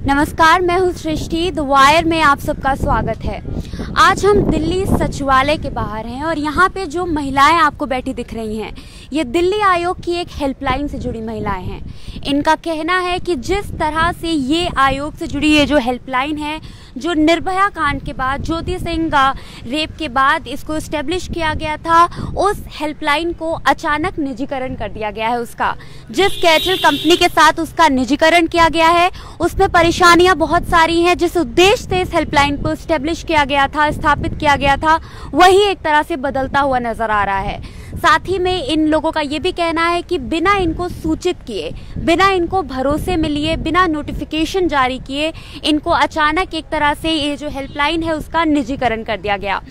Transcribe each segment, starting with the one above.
नमस्कार, मैं हूँ सृष्टि। द वायर में आप सबका स्वागत है। आज हम दिल्ली सचिवालय के बाहर हैं और यहाँ पे जो महिलाएं आपको बैठी दिख रही हैं, ये दिल्ली आयोग की एक हेल्पलाइन से जुड़ी महिलाएं हैं। इनका कहना है कि जिस तरह से ये आयोग से जुड़ी ये जो हेल्पलाइन है, जो निर्भया कांड के बाद, ज्योति सिंह रेप के बाद इसको इस्टेब्लिश किया गया था, उस हेल्पलाइन को अचानक निजीकरण कर दिया गया है। उसका जिस कैटल कंपनी के साथ उसका निजीकरण किया गया है, उसमें परेशानियां बहुत सारी हैं। जिस उद्देश्य से इस हेल्पलाइन को इस्टेब्लिश किया गया था, स्थापित किया गया था, वही एक तरह से बदलता हुआ नजर आ रहा है। साथ ही में इन लोगों का ये भी कहना है कि बिना इनको सूचित किए, बिना इनको भरोसे में लिए, बिना नोटिफिकेशन जारी किए, इनको अचानक एक तरह से ये जो हेल्पलाइन है उसका निजीकरण कर दिया गया।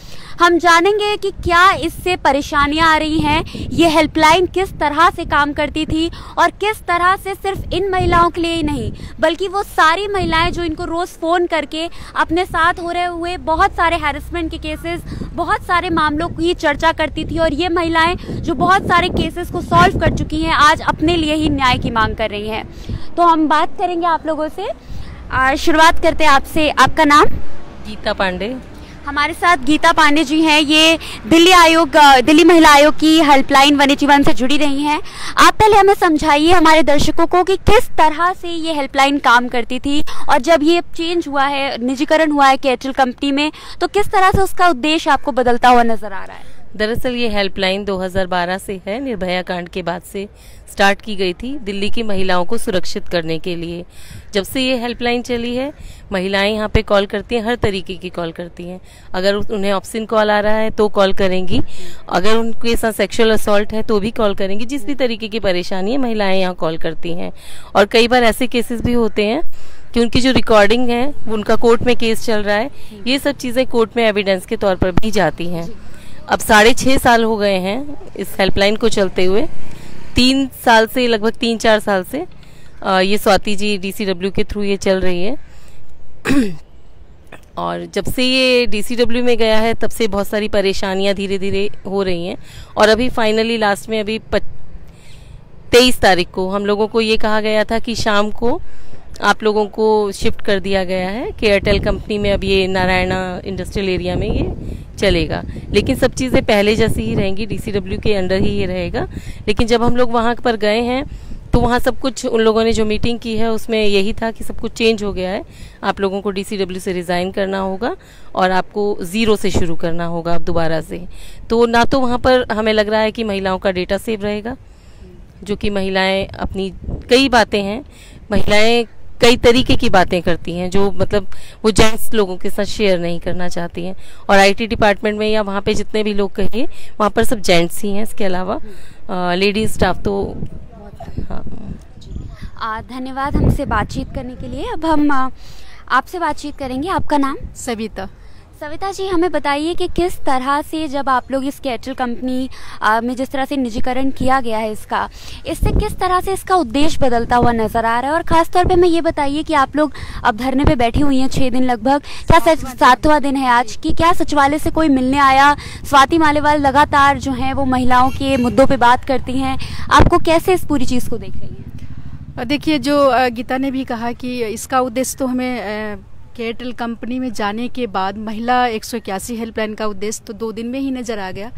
हम जानेंगे कि क्या इससे परेशानियां आ रही हैं, ये हेल्पलाइन किस तरह से काम करती थी और किस तरह से सिर्फ इन महिलाओं के लिए ही नहीं, बल्कि वो सारी महिलाएं जो इनको रोज फोन करके अपने साथ हो रहे हुए बहुत सारे हैरेसमेंट के केसेस, बहुत सारे मामलों की चर्चा करती थी, और ये महिलाएं जो बहुत सारे केसेस को सॉल्व कर चुकी हैं, आज अपने लिए ही न्याय की मांग कर रही हैं। तो हम बात करेंगे आप लोगों से। शुरुआत करते हैं आपसे। आपका नाम? गीता पांडे। हमारे साथ गीता पांडे जी हैं। ये दिल्ली महिला आयोग की हेल्पलाइन 181 से जुड़ी रही हैं। आप पहले हमें समझाइए, हमारे दर्शकों को, कि किस तरह से ये हेल्पलाइन काम करती थी और जब ये चेंज हुआ है, निजीकरण हुआ है कैटल कंपनी में, तो किस तरह से उसका उद्देश्य आपको बदलता हुआ नजर आ रहा है? दरअसल ये हेल्पलाइन 2012 से है, निर्भया कांड के बाद से स्टार्ट की गई थी दिल्ली की महिलाओं को सुरक्षित करने के लिए। जब से ये हेल्पलाइन चली है, महिलाएं यहाँ पे कॉल करती हैं, हर तरीके की कॉल करती हैं। अगर उन्हें ऑप्शन कॉल आ रहा है तो कॉल करेंगी, अगर उनके साथ सेक्सुअल असॉल्ट है तो भी कॉल करेंगी। जिस भी तरीके की परेशानी है, महिलाएं यहाँ कॉल करती हैं। और कई बार ऐसे केसेस भी होते हैं कि उनकी जो रिकॉर्डिंग है, उनका कोर्ट में केस चल रहा है, ये सब चीजें कोर्ट में एविडेंस के तौर पर भी जाती हैं। अब 6.5 साल हो गए हैं इस हेल्पलाइन को चलते हुए। 3 साल से, लगभग 3-4 साल से ये स्वाति जी DCW के थ्रू ये चल रही है। और जब से ये DCW में गया है, तब से बहुत सारी परेशानियां धीरे धीरे हो रही हैं। और अभी फाइनली लास्ट में अभी 23 तारीख को हम लोगों को ये कहा गया था कि शाम को आप लोगों को शिफ्ट कर दिया गया है कि एयरटेल कंपनी में अब ये नारायणा इंडस्ट्रियल एरिया में ये चलेगा। लेकिन सब चीज़ें पहले जैसी ही रहेंगी, DCW के अंडर ही ये रहेगा। लेकिन जब हम लोग वहाँ पर गए हैं तो वहाँ सब कुछ, उन लोगों ने जो मीटिंग की है उसमें यही था कि सब कुछ चेंज हो गया है। आप लोगों को DCW से रिज़ाइन करना होगा और आपको 0 से शुरू करना होगा अब दोबारा से। तो ना तो वहाँ पर हमें लग रहा है कि महिलाओं का डेटा सेव रहेगा, जो कि महिलाएं अपनी कई बातें हैं, महिलाएं कई तरीके की बातें करती हैं जो मतलब वो जेंट्स लोगों के साथ शेयर नहीं करना चाहती हैं। और IT डिपार्टमेंट में या वहाँ पे जितने भी लोग कहिए, वहाँ पर सब जेंट्स ही हैं। इसके अलावा लेडीज स्टाफ तो हाँ। धन्यवाद हमसे बातचीत करने के लिए। अब हम आपसे बातचीत करेंगे। आपका नाम? सविता। सविता जी, हमें बताइए कि किस तरह से जब आप लोग इस कैटल कंपनी में जिस तरह से निजीकरण किया गया है इससे किस तरह से इसका उद्देश्य बदलता हुआ नजर आ रहा है? और खासतौर पे हमें ये बताइए कि आप लोग अब धरने पे बैठी हुई हैं 6 दिन लगभग, क्या 7वां दिन है आज की, क्या सचिवालय से कोई मिलने आया? स्वाति मालेवाल लगातार जो है वो महिलाओं के मुद्दों पे बात करती हैं, आपको कैसे इस पूरी चीज को देख रही हैं? देखिए, जो गीता ने भी कहा कि इसका उद्देश्य तो हमें केटल कंपनी में जाने के बाद महिला 181 हेल्पलाइन का उद्देश्य तो 2 दिन में ही नज़र आ गया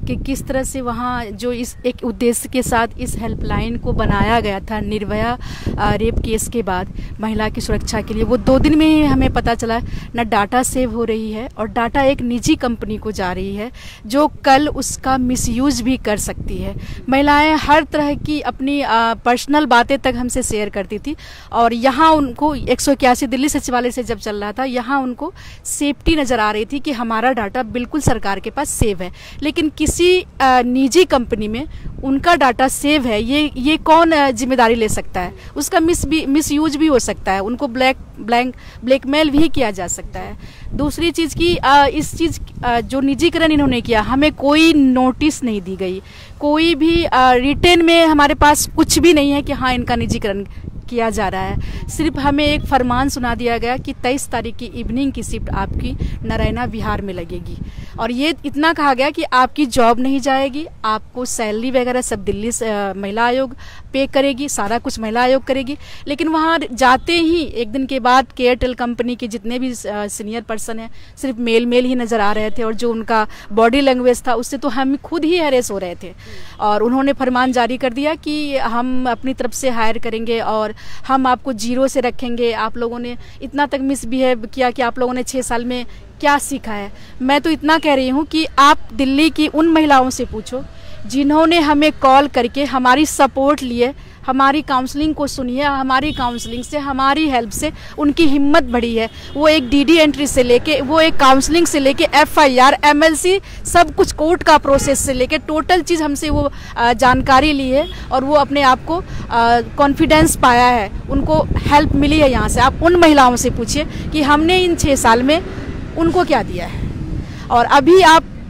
कि किस तरह से वहाँ जो इस एक उद्देश्य के साथ इस हेल्पलाइन को बनाया गया था निर्भया रेप केस के बाद महिला की सुरक्षा के लिए, वो 2 दिन में ही हमें पता चला। न डाटा सेव हो रही है और डाटा एक निजी कंपनी को जा रही है जो कल उसका मिसयूज भी कर सकती है। महिलाएं हर तरह की अपनी पर्सनल बातें तक हमसे शेयर करती थी और यहाँ उनको 181 दिल्ली सचिवालय से जब रहा था, यहाँ उनको सेफ्टी नजर आ रही थी कि हमारा डाटा बिल्कुल सरकार के पास सेव है। लेकिन किसी निजी कंपनी में उनका डाटा सेव है, ये कौन जिम्मेदारी ले सकता है? उसका मिसयूज भी हो सकता है, उनको ब्लैकमेल भी किया जा सकता है। दूसरी चीज की इस चीज जो निजीकरण इन्होंने किया, हमें कोई नोटिस नहीं दी गई, कोई भी रिटेन में हमारे पास कुछ भी नहीं है कि हाँ इनका निजीकरण किया जा रहा है। सिर्फ हमें एक फरमान सुना दिया गया कि 23 तारीख की इवनिंग की शिफ्ट आपकी नारायणा विहार में लगेगी, और ये इतना कहा गया कि आपकी जॉब नहीं जाएगी, आपको सैलरी वगैरह सब दिल्ली महिला आयोग पे करेगी, सारा कुछ महिला आयोग करेगी। लेकिन वहाँ जाते ही एक दिन के बाद एयरटेल कंपनी के जितने भी सीनियर पर्सन हैं सिर्फ मेल ही नज़र आ रहे थे, और जो उनका बॉडी लैंग्वेज था उससे तो हम खुद ही हैरेस हो रहे थे। और उन्होंने फरमान जारी कर दिया कि हम अपनी तरफ से हायर करेंगे और हम आपको जीरो से रखेंगे। आप लोगों ने इतना तक मिसबिहेव किया कि आप लोगों ने 6 साल में क्या सीखा है। मैं तो इतना कह रही हूँ कि आप दिल्ली की उन महिलाओं से पूछो जिन्होंने हमें कॉल करके हमारी सपोर्ट लिए, हमारी काउंसलिंग को सुनिए, हमारी काउंसलिंग से, हमारी हेल्प से उनकी हिम्मत बढ़ी है। वो एक डीडी एंट्री से लेके, वो एक काउंसलिंग से लेके एफआईआर, एमएलसी, सब कुछ कोर्ट का प्रोसेस से लेके टोटल चीज़ हमसे वो जानकारी ली है, और वो अपने आप को कॉन्फिडेंस पाया है, उनको हेल्प मिली है यहाँ से। आप उन महिलाओं से पूछिए कि हमने इन 6 साल में उनको क्या दिया है। और अभी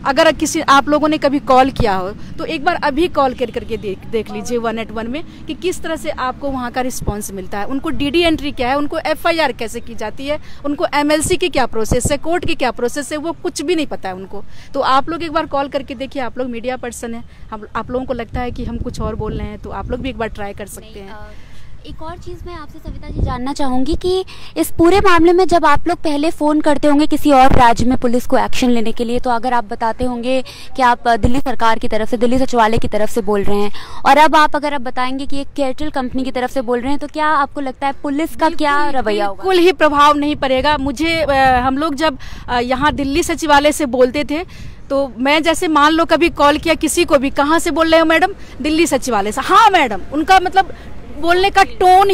अगर आप लोगों ने कभी कॉल किया हो तो एक बार अभी कॉल करके देख लीजिए 181 में कि किस तरह से आपको वहाँ का रिस्पांस मिलता है। उनको डीडी एंट्री क्या है, उनको एफआईआर कैसे की जाती है, उनको एमएलसी की क्या प्रोसेस है, कोर्ट की क्या प्रोसेस है, वो कुछ भी नहीं पता है उनको। तो आप लोग एक बार कॉल करके देखिए। आप लोग मीडिया पर्सन हैं, आप लोगों को लगता है कि हम कुछ और बोल रहे हैं, तो आप लोग भी एक बार ट्राई कर सकते हैं। एक और चीज़ मैं आपसे सविता जी जानना चाहूँगी कि इस पूरे मामले में जब आप लोग पहले फ़ोन करते होंगे किसी और राज्य में पुलिस को एक्शन लेने के लिए, तो अगर आप बताते होंगे कि आप दिल्ली सरकार की तरफ से, दिल्ली सचिवालय की तरफ से बोल रहे हैं, और अब अगर आप बताएंगे कि एक एयरटेल कंपनी की तरफ से बोल रहे हैं, तो क्या आपको लगता है पुलिस का क्या रवैया होगा? बिल्कुल ही प्रभाव नहीं पड़ेगा। मुझे हम लोग जब यहाँ दिल्ली सचिवालय से बोलते थे तो मैं जैसे मान लो कभी कॉल किया किसी को भी, कहाँ से बोल रहे हो मैडम? दिल्ली सचिवालय से। हाँ मैडम, उनका मतलब बोलने का टोन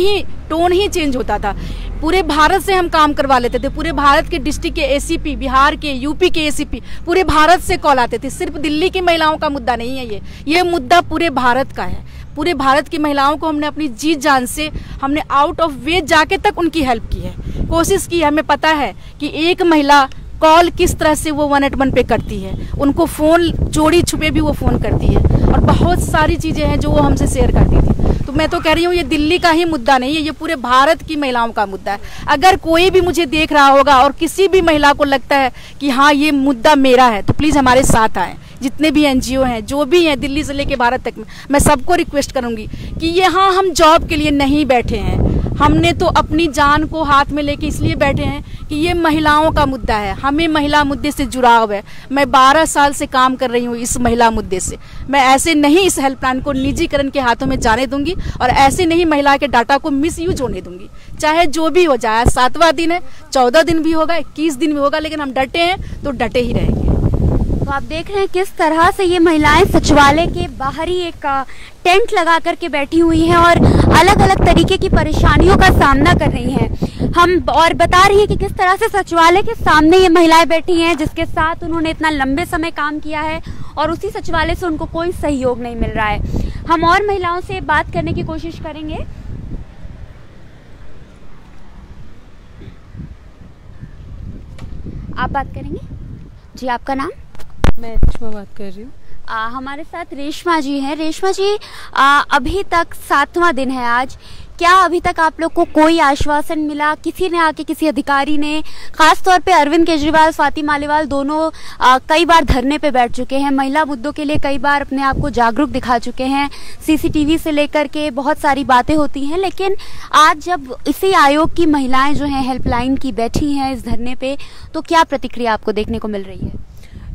ही चेंज होता था। पूरे भारत से हम काम करवा लेते थे, पूरे भारत के डिस्ट्रिक्ट के एसीपी, बिहार के, यूपी के एसीपी, पूरे भारत से कॉल आते थे। सिर्फ दिल्ली की महिलाओं का मुद्दा नहीं है ये मुद्दा पूरे भारत का है। पूरे भारत की महिलाओं को हमने अपनी जी जान से, हमने आउट ऑफ वे जाके तक उनकी हेल्प की है, कोशिश की है। हमें पता है कि एक महिला कॉल किस तरह से वो 181 पे करती है, उनको फ़ोन चोरी छुपे भी वो फ़ोन करती है, और बहुत सारी चीज़ें हैं जो वो हमसे शेयर करती थी। तो मैं तो कह रही हूँ ये दिल्ली का ही मुद्दा नहीं है, ये पूरे भारत की महिलाओं का मुद्दा है। अगर कोई भी मुझे देख रहा होगा और किसी भी महिला को लगता है कि हाँ ये मुद्दा मेरा है, तो प्लीज़ हमारे साथ आएँ। जितने भी एनजीओ हैं, जो भी हैं दिल्ली से लेके भारत तक में, मैं सबको रिक्वेस्ट करूँगी कि यहाँ हम जॉब के लिए नहीं बैठे हैं, हमने तो अपनी जान को हाथ में लेके इसलिए बैठे हैं कि ये महिलाओं का मुद्दा है, हमें महिला मुद्दे से जुड़ाव है। मैं 12 साल से काम कर रही हूँ इस महिला मुद्दे से। मैं ऐसे नहीं इस हेल्पलाइन को निजीकरण के हाथों में जाने दूंगी, और ऐसे नहीं महिला के डाटा को मिसयूज होने दूंगी। चाहे जो भी हो जाए, 7वां दिन है, 14 दिन भी होगा, 21 दिन भी होगा, लेकिन हम डटे हैं तो डटे ही रहेंगे। तो आप देख रहे हैं किस तरह से ये महिलाएं सचिवालय के बाहर ही एक टेंट लगा करके बैठी हुई हैं और अलग अलग तरीके की परेशानियों का सामना कर रही हैं। हम और बता रही हैं कि किस तरह से सचिवालय के सामने ये महिलाएं बैठी हैं, जिसके साथ उन्होंने इतना लंबे समय काम किया है, और उसी सचिवालय से उनको कोई सहयोग नहीं मिल रहा है। हम और महिलाओं से बात करने की कोशिश करेंगे। आप बात करेंगे जी? आपका नाम? मैं रेशमा बात कर रही हूँ। हमारे साथ रेशमा जी हैं। रेशमा जी, अभी तक 7वां दिन है आज, क्या अभी तक आप लोग को कोई आश्वासन मिला? किसी ने आके, किसी अधिकारी ने, खास तौर पे अरविंद केजरीवाल, स्वाति मालीवाल दोनों कई बार धरने पे बैठ चुके हैं, महिला मुद्दों के लिए कई बार अपने आप को जागरूक दिखा चुके हैं, सीसीटीवी से लेकर के बहुत सारी बातें होती हैं, लेकिन आज जब इसी आयोग की महिलाएं जो हैं हेल्पलाइन की बैठी हैं इस धरने पे, तो क्या प्रतिक्रिया आपको देखने को मिल रही है?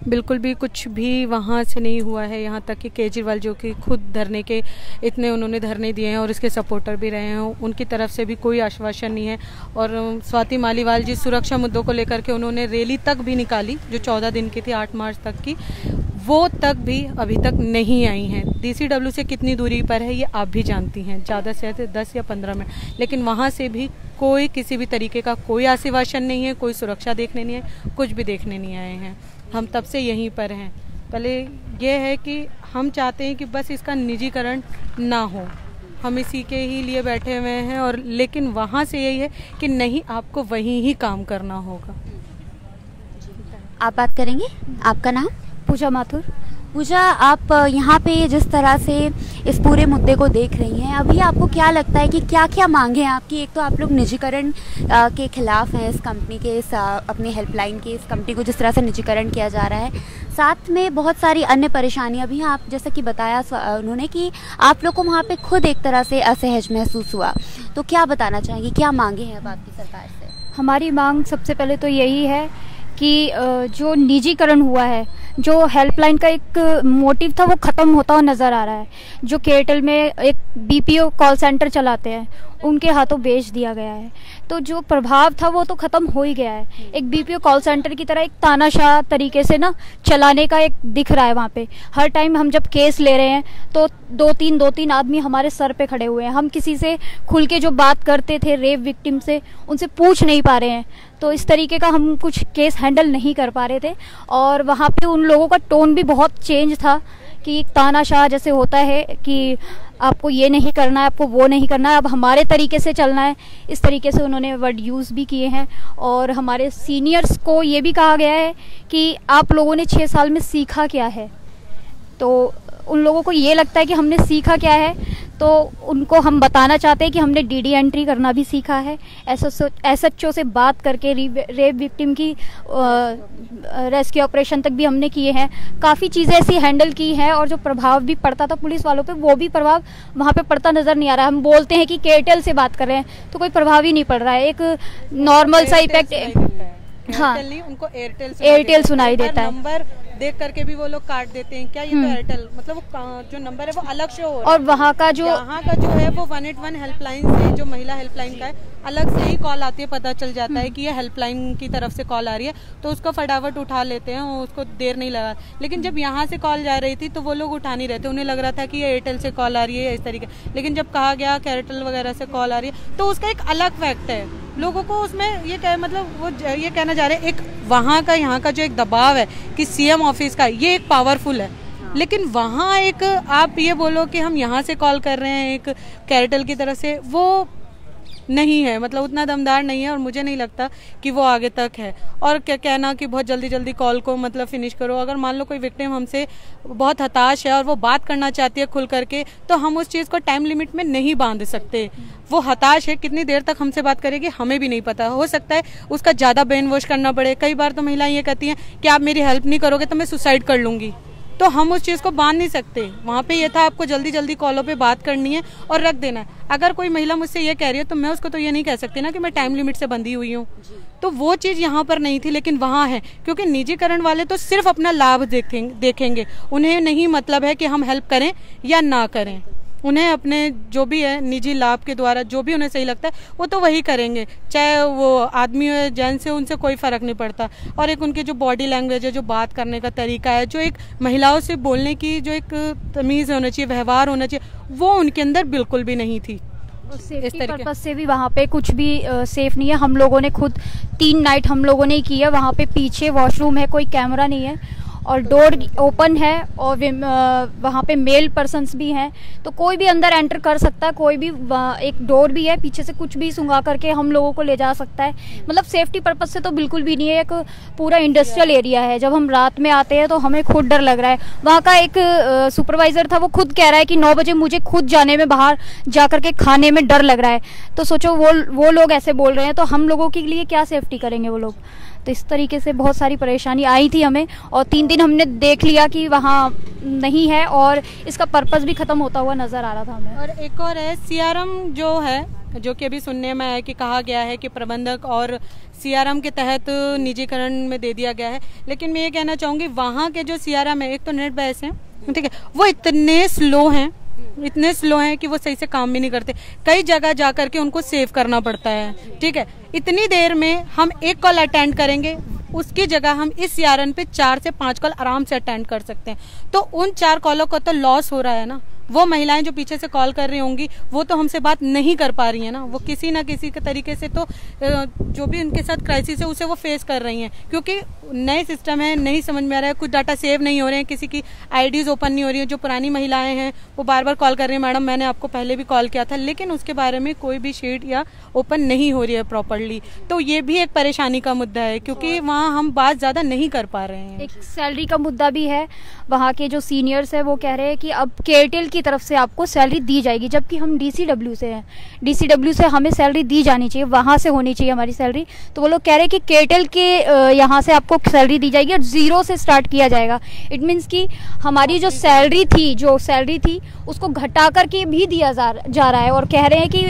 बिल्कुल भी कुछ भी वहाँ से नहीं हुआ है। यहाँ तक कि केजरीवाल जो कि खुद धरने के इतने उन्होंने धरने दिए हैं और इसके सपोर्टर भी रहे हैं, उनकी तरफ से भी कोई आश्वासन नहीं है। और स्वाति मालीवाल जी सुरक्षा मुद्दों को लेकर के उन्होंने रैली तक भी निकाली जो 14 दिन की थी, 8 मार्च तक की, वो तक भी अभी तक नहीं आई हैं। DCW से कितनी दूरी पर है ये आप भी जानती हैं, ज़्यादा से ज़्यादा 10 या 15 मिनट, लेकिन वहाँ से भी कोई किसी भी तरीके का कोई आश्वासन नहीं है, कोई सुरक्षा देखने नहीं है, कुछ भी देखने नहीं आए हैं। हम तब से यहीं पर हैं। पहले ये है कि हम चाहते हैं कि बस इसका निजीकरण ना हो, हम इसी के ही लिए बैठे हुए हैं, और लेकिन वहाँ से यही है कि नहीं, आपको वहीं ही काम करना होगा। आप बात करेंगे? आपका नाम? पूजा माथुर। पूजा, आप यहाँ पे जिस तरह से इस पूरे मुद्दे को देख रही हैं, अभी आपको क्या लगता है कि क्या क्या मांगे हैं आपकी? एक तो आप लोग निजीकरण के खिलाफ हैं, इस कंपनी के, इस अपनी हेल्पलाइन के, इस कंपनी को जिस तरह से निजीकरण किया जा रहा है, साथ में बहुत सारी अन्य परेशानियां भी हैं। आप जैसा कि बताया उन्होंने कि आप लोग को वहाँ पे खुद एक तरह से असहज महसूस हुआ, तो क्या बताना चाहेंगे, क्या मांगे हैं अब आपकी सरकार से? हमारी मांग सबसे पहले तो यही है कि जो निजीकरण हुआ है, जो हेल्पलाइन का एक मोटिव था वो ख़त्म होता हुआ नज़र आ रहा है। जो केरटल में एक बीपीओ कॉल सेंटर चलाते हैं उनके हाथों बेच दिया गया है, तो जो प्रभाव था वो तो ख़त्म हो ही गया है। एक बीपीओ कॉल सेंटर की तरह एक तानाशाह तरीके से ना चलाने का एक दिख रहा है वहाँ पे। हर टाइम हम जब केस ले रहे हैं तो दो तीन आदमी हमारे सर पे खड़े हुए हैं। हम किसी से खुल के जो बात करते थे रेप विक्टिम से, उनसे पूछ नहीं पा रहे हैं। तो इस तरीके का हम कुछ केस हैंडल नहीं कर पा रहे थे, और वहाँ पे उन लोगों का टोन भी बहुत चेंज था कि तानाशाह जैसे होता है कि आपको ये नहीं करना है, आपको वो नहीं करना है, अब हमारे तरीके से चलना है। इस तरीके से उन्होंने वर्ड यूज़ भी किए हैं। और हमारे सीनियर्स को ये भी कहा गया है कि आप लोगों ने 6 साल में सीखा क्या है। तो उन लोगों को ये लगता है कि हमने सीखा क्या है, तो उनको हम बताना चाहते हैं कि हमने डीडी एंट्री करना भी सीखा है। एसएचओ से बात करके रेप विक्टिम की रेस्क्यू ऑपरेशन तक भी हमने किए हैं। काफ़ी चीज़ें ऐसी हैंडल की हैं, और जो प्रभाव भी पड़ता था पुलिस वालों पे, वो भी प्रभाव वहाँ पे पड़ता नज़र नहीं आ रहा है। हम बोलते हैं कि केरटेल से बात कर रहे हैं तो कोई प्रभाव ही नहीं पड़ रहा है। एक नॉर्मल सा इफेक्ट, हाँ, उनको एयरटेल सुनाई देता है। नंबर देख करके भी वो लोग काट देते हैं, क्या ये तो एयरटेल, मतलब वो जो नंबर है वो अलग से हो रहा है। और वहाँ का जो है वो 181 हेल्पलाइन से, जो महिला हेल्पलाइन का है, अलग से ही कॉल आती है। पता चल जाता है कि ये हेल्पलाइन की तरफ से कॉल आ रही है, तो उसको फटाफट उठा लेते हैं, उसको देर नहीं लगा। लेकिन जब यहाँ से कॉल जा रही थी तो वो लोग उठा नहीं रहे थे, उन्हें लग रहा था कि ये एयरटेल से कॉल आ रही है इस तरीके। लेकिन जब कहा गया केरटल वगैरह से कॉल आ रही है, तो उसका एक अलग फैक्ट है। लोगों को उसमें ये क्या, मतलब वो ये कहना चाह रहे हैं, एक वहाँ का यहाँ का जो एक दबाव है कि सीएम ऑफिस का, ये एक पावरफुल है। लेकिन वहाँ एक आप ये बोलो कि हम यहाँ से कॉल कर रहे हैं एक केरटल की तरफ से, वो नहीं है, मतलब उतना दमदार नहीं है, और मुझे नहीं लगता कि वो आगे तक है। और क्या कहना कि बहुत जल्दी जल्दी कॉल को मतलब फिनिश करो। अगर मान लो कोई विक्टिम हमसे बहुत हताश है और वो बात करना चाहती है खुल करके, तो हम उस चीज़ को टाइम लिमिट में नहीं बांध सकते। वो हताश है, कितनी देर तक हमसे बात करेगी हमें भी नहीं पता। हो सकता है उसका ज़्यादा ब्रेन वॉश करना पड़े। कई बार तो महिलाएं ये कहती हैं कि आप मेरी हेल्प नहीं करोगे तो मैं सुसाइड कर लूँगी, तो हम उस चीज़ को बांध नहीं सकते। वहाँ पे ये था आपको जल्दी जल्दी कॉलों पे बात करनी है और रख देना है। अगर कोई महिला मुझसे ये कह रही है तो मैं उसको तो ये नहीं कह सकती ना कि मैं टाइम लिमिट से बंधी हुई हूँ। तो वो चीज़ यहाँ पर नहीं थी, लेकिन वहाँ है, क्योंकि निजीकरण वाले तो सिर्फ अपना लाभ देखेंगे। उन्हें नहीं मतलब है कि हम हेल्प करें या ना करें। उन्हें अपने जो भी है निजी लाभ के द्वारा जो भी उन्हें सही लगता है वो तो वही करेंगे, चाहे वो आदमी हो जेंट्स हो, उनसे कोई फर्क नहीं पड़ता। और एक उनकी जो बॉडी लैंग्वेज है, जो बात करने का तरीका है, जो एक महिलाओं से बोलने की जो एक तमीज़ होना चाहिए, व्यवहार होना चाहिए, वो उनके अंदर बिल्कुल भी नहीं थी। सेफ्टी पर्पस से भी वहाँ पे कुछ भी सेफ नहीं है। हम लोगों ने खुद 3 नाइट हम लोगों ने की है। वहाँ पे पीछे वॉशरूम है, कोई कैमरा नहीं है और डोर ओपन है, और वहाँ पे मेल पर्सन्स भी हैं, तो कोई भी अंदर एंटर कर सकता है। कोई भी एक डोर भी है, पीछे से कुछ भी सुंघा करके हम लोगों को ले जा सकता है। मतलब सेफ्टी पर्पस से तो बिल्कुल भी नहीं है। एक पूरा इंडस्ट्रियल एरिया है। जब हम रात में आते हैं तो हमें खुद डर लग रहा है। वहाँ का एक सुपरवाइजर था, वो खुद कह रहा है कि 9 बजे मुझे खुद जाने में, बाहर जा करके खाने में डर लग रहा है। तो सोचो वो लोग ऐसे बोल रहे हैं, तो हम लोगों के लिए क्या सेफ्टी करेंगे वो लोग। तो इस तरीके से बहुत सारी परेशानी आई थी हमें, और 3 दिन हमने देख लिया कि वहाँ नहीं है, और इसका पर्पस भी खत्म होता हुआ नजर आ रहा था हमें। और एक और है सीआरएम जो है, जो कि अभी सुनने में आया कि कहा गया है कि प्रबंधक और सीआरएम के तहत निजीकरण में दे दिया गया है। लेकिन मैं ये कहना चाहूँगी वहाँ के जो सीआरएम है, एक तो नेट बेस है, ठीक है, वो इतने स्लो हैं कि वो सही से काम भी नहीं करते। कई जगह जा करके उनको सेव करना पड़ता है, ठीक है। इतनी देर में हम एक कॉल अटेंड करेंगे, उसकी जगह हम इस सीआरएन पे 4 से 5 कॉल आराम से अटेंड कर सकते हैं। तो उन 4 कॉलों का तो लॉस हो रहा है ना। वो महिलाएं जो पीछे से कॉल कर रही होंगी वो तो हमसे बात नहीं कर पा रही है ना, वो किसी ना किसी के तरीके से तो जो भी उनके साथ क्राइसिस है उसे वो फेस कर रही हैं, क्योंकि नए सिस्टम है, नहीं समझ में आ रहा है, कुछ डाटा सेव नहीं हो रहे हैं, किसी की आईडीज ओपन नहीं हो रही है। जो पुरानी महिलाएं हैं वो बार बार कॉल कर रही है, मैडम मैंने आपको पहले भी कॉल किया था, लेकिन उसके बारे में कोई भी शीट या ओपन नहीं हो रही है प्रॉपरली। तो ये भी एक परेशानी का मुद्दा है, क्योंकि वहाँ हम बात ज़्यादा नहीं कर पा रहे हैं। एक सैलरी का मुद्दा भी है, वहाँ के जो सीनियर्स है वो कह रहे हैं कि अब केटेल की तरफ से आपको सैलरी दी जाएगी, जबकि हम डीसीडब्ल्यू से हैं, डीसीडब्ल्यू से हमें सैलरी दी जानी चाहिए, वहाँ से होनी चाहिए हमारी सैलरी। तो वो लोग कह रहे हैं कि केटेल के यहाँ से आपको सैलरी दी जाएगी और जीरो से स्टार्ट किया जाएगा। इट मीन्स कि हमारी जो सैलरी थी उसको घटा करके भी दिया जा रहा है, और कह रहे हैं कि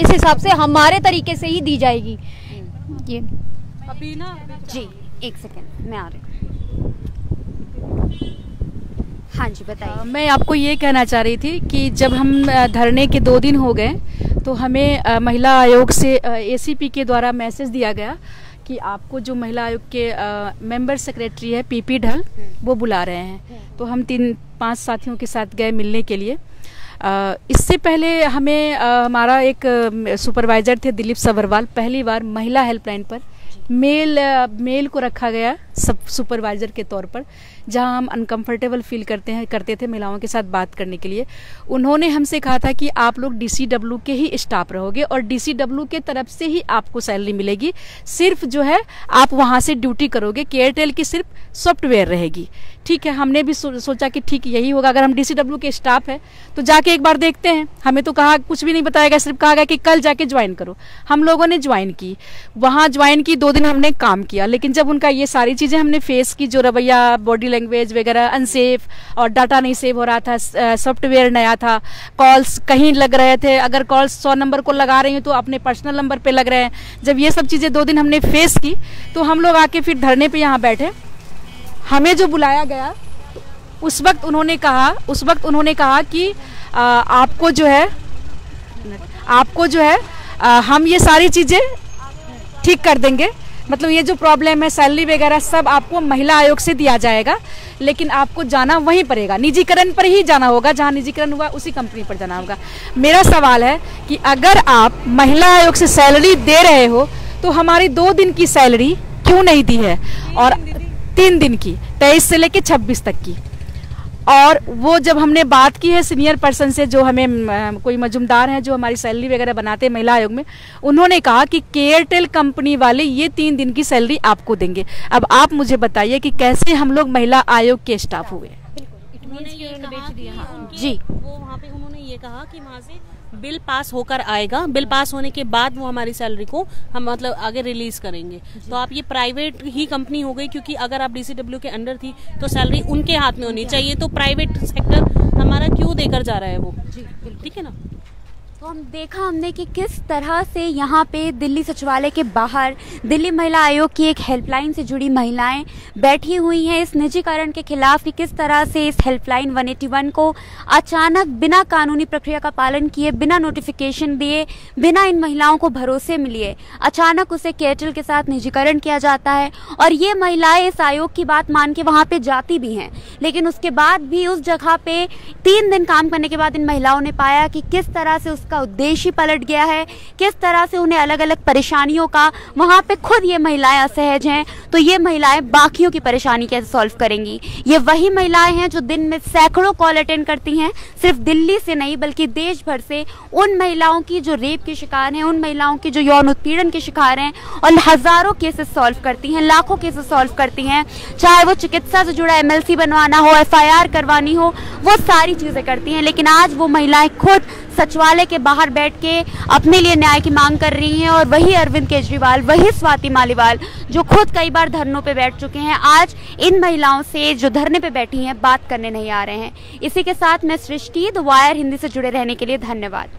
इस हिसाब से हमारे तरीके से ही दी जाएगी। ये अभी ना जी एक सेकेंड मैं आ रही हूँ। हाँ जी बताइए। मैं आपको ये कहना चाह रही थी कि जब हम धरने के 2 दिन हो गए तो हमें महिला आयोग से एसीपी के द्वारा मैसेज दिया गया कि आपको जो महिला आयोग के मेंबर सेक्रेटरी है पीपी ढल वो बुला रहे हैं। तो हम 3-5 साथियों के साथ गए मिलने के लिए। इससे पहले हमें हमारा एक सुपरवाइजर थे दिलीप सवरवाल, पहली बार महिला हेल्पलाइन पर मेल को रखा गया सब सुपरवाइजर के तौर पर, जहां हम अनकंफर्टेबल फील करते थे महिलाओं के साथ बात करने के लिए। उन्होंने हमसे कहा था कि आप लोग डीसीडब्ल्यू के ही स्टाफ रहोगे और डीसीडब्ल्यू के तरफ से ही आपको सैलरी मिलेगी, सिर्फ जो है आप वहां से ड्यूटी करोगे, केयरटेल की सिर्फ सॉफ्टवेयर रहेगी। ठीक है, हमने भी सोचा कि ठीक यही होगा, अगर हम डीसीडब्ल्यू के स्टाफ है तो जाके एक बार देखते हैं। हमें तो कहा कुछ भी नहीं बताया गया, सिर्फ कहा गया कि कल जाके ज्वाइन करो। हम लोगों ने ज्वाइन की, वहाँ ज्वाइन की, 2 दिन हमने काम किया, लेकिन जब उनका ये सारी चीज़ें हमने फेस की, जो रवैया, बॉडी लैंग्वेज वगैरह अनसेफ, और डाटा नहीं सेव हो रहा था, सॉफ्टवेयर नया था, कॉल्स कहीं लग रहे थे, अगर कॉल्स 100 नंबर को लगा रही हैं तो अपने पर्सनल नंबर पे लग रहे हैं। जब ये सब चीज़ें 2 दिन हमने फेस की तो हम लोग आके फिर धरने पे यहाँ बैठे। हमें जो बुलाया गया उस वक्त उन्होंने कहा कि आपको जो है हम ये सारी चीज़ें ठीक कर देंगे, मतलब ये जो प्रॉब्लम है सैलरी वगैरह सब आपको महिला आयोग से दिया जाएगा, लेकिन आपको जाना वहीं पड़ेगा, निजीकरण पर ही जाना होगा, जहाँ निजीकरण हुआ उसी कंपनी पर जाना होगा। मेरा सवाल है कि अगर आप महिला आयोग से सैलरी दे रहे हो तो हमारी 2 दिन की सैलरी क्यों नहीं दी है, और 3 दिन की, 23 से लेके 26 तक की। और वो जब हमने बात की है सीनियर पर्सन से, जो हमें कोई मजुमदार हैं जो हमारी सैलरी वगैरह बनाते हैं महिला आयोग में, उन्होंने कहा कि केयरटेल कंपनी वाले ये 3 दिन की सैलरी आपको देंगे। अब आप मुझे बताइए कि कैसे हम लोग महिला आयोग के स्टाफ हुए। जी वो वहाँ पे उन्होंने ये कहा कि वहाँ से बिल पास होकर आएगा, बिल पास होने के बाद वो हमारी सैलरी को हम मतलब आगे रिलीज करेंगे। तो आप ये प्राइवेट ही कंपनी हो गई, क्योंकि अगर आप डीसीडब्ल्यू के अंडर थी तो सैलरी उनके हाथ में होनी चाहिए, तो प्राइवेट सेक्टर हमारा क्यों देकर जा रहा है वो। ठीक है ना। तो हमने कि किस तरह से यहाँ पे दिल्ली सचिवालय के बाहर दिल्ली महिला आयोग की एक हेल्पलाइन से जुड़ी महिलाएं बैठी हुई हैं इस निजीकरण के खिलाफ, कि किस तरह से इस हेल्पलाइन 181 को अचानक बिना कानूनी प्रक्रिया का पालन किए, बिना नोटिफिकेशन दिए, बिना इन महिलाओं को भरोसे में लिए अचानक उसे केयरटेल के साथ निजीकरण किया जाता है। और ये महिलाएं इस आयोग की बात मान के वहाँ पे जाती भी हैं, लेकिन उसके बाद भी उस जगह पे 3 दिन काम करने के बाद इन महिलाओं ने पाया कि किस तरह से का उद्देश्य पलट गया है, किस तरह से उन्हें अलग अलग परेशानियों का, वहां पे खुद ये महिलाएं असहज हैं, तो ये महिलाएं बाकियों की परेशानी कैसे सॉल्व करेंगी। ये वही महिलाएं हैं जो दिन में सैकड़ों कॉल अटेंड करती हैं, सिर्फ दिल्ली से नहीं बल्कि देश भर से, उन महिलाओं की जो रेप के शिकार हैं, उन महिलाओं की जो यौन उत्पीड़न के शिकार हैं, और हजारों केसेस सॉल्व करती हैं, लाखों केसेस सॉल्व करती हैं, चाहे वो चिकित्सा से जुड़ा MLC बनवाना हो, FIR करवानी हो, वो सारी चीजें करती हैं। लेकिन आज वो महिलाएं खुद सचिवालय के बाहर बैठ के अपने लिए न्याय की मांग कर रही हैं, और वही अरविंद केजरीवाल, वही स्वाति मालीवाल जो खुद कई बार धरनों पे बैठ चुके हैं, आज इन महिलाओं से जो धरने पे बैठी हैं बात करने नहीं आ रहे हैं। इसी के साथ मैं सृष्टि, द वायर हिंदी से जुड़े रहने के लिए धन्यवाद।